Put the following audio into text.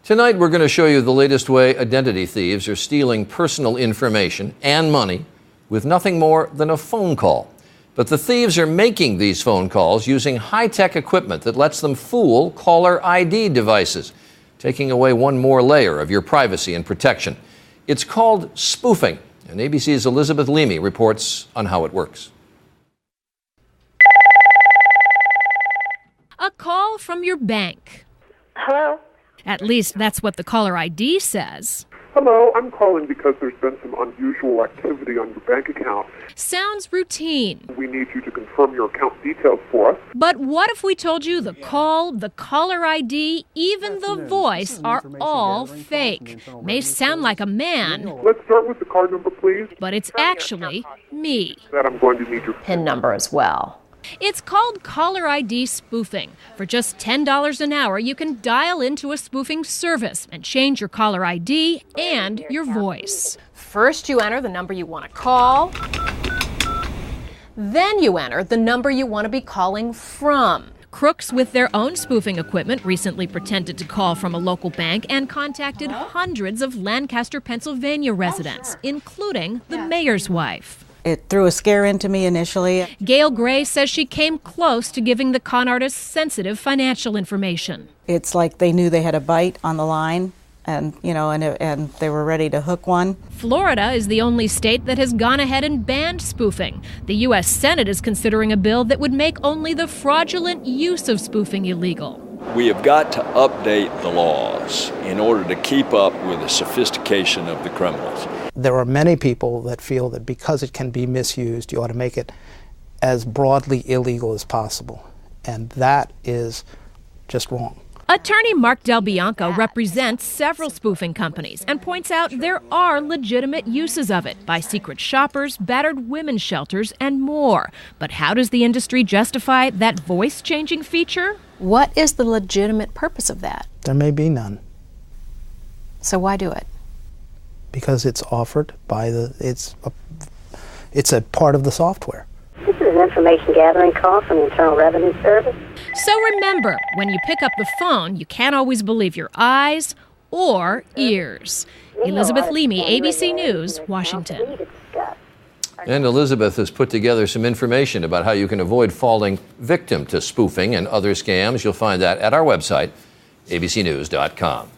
Tonight, we're going to show you the latest way identity thieves are stealing personal information and money with nothing more than a phone call. But the thieves are making these phone calls using high-tech equipment that lets them fool caller ID devices, taking away one more layer of your privacy and protection. It's called spoofing, and ABC's Elizabeth Leamy reports on how it works. A call from your bank. Hello? At least that's what the caller ID says. Hello, I'm calling because there's been some unusual activity on your bank account. Sounds routine. We need you to confirm your account details for us. But what if we told you the call, the caller ID, even the voice are all fake? May sound like a man, Let's start with the card number, please. but it's actually me. That I'm going to need your PIN number as well. It's called caller ID spoofing. For just $10 an hour, you can dial into a spoofing service and change your caller ID and your voice. First, you enter the number you want to call. Then you enter the number you want to be calling from. Crooks, with their own spoofing equipment, recently pretended to call from a local bank and contacted hundreds of Lancaster, Pennsylvania residents, including the mayor's wife. It threw a scare into me initially. Gail Gray says she came close to giving the con artists sensitive financial information. It's like they knew they had a bite on the line, and they were ready to hook one. Florida is the only state that has gone ahead and banned spoofing. The U.S. Senate is considering a bill that would make only the fraudulent use of spoofing illegal. We have got to update the laws in order to keep up with the sophistication of the criminals. There are many people that feel that because it can be misused, you ought to make it as broadly illegal as possible. And that is just wrong. Attorney Mark Del Bianco represents several spoofing companies and points out there are legitimate uses of it by secret shoppers, battered women's shelters, and more. But how does the industry justify that voice-changing feature? What is the legitimate purpose of that? There may be none. So why do it? Because it's offered by it's a part of the software. This is an information gathering call from the Internal Revenue Service. So remember, when you pick up the phone, you can't always believe your eyes or ears. Elizabeth Leamy, ABC News, Washington. And Elizabeth has put together some information about how you can avoid falling victim to spoofing and other scams. You'll find that at our website, abcnews.com.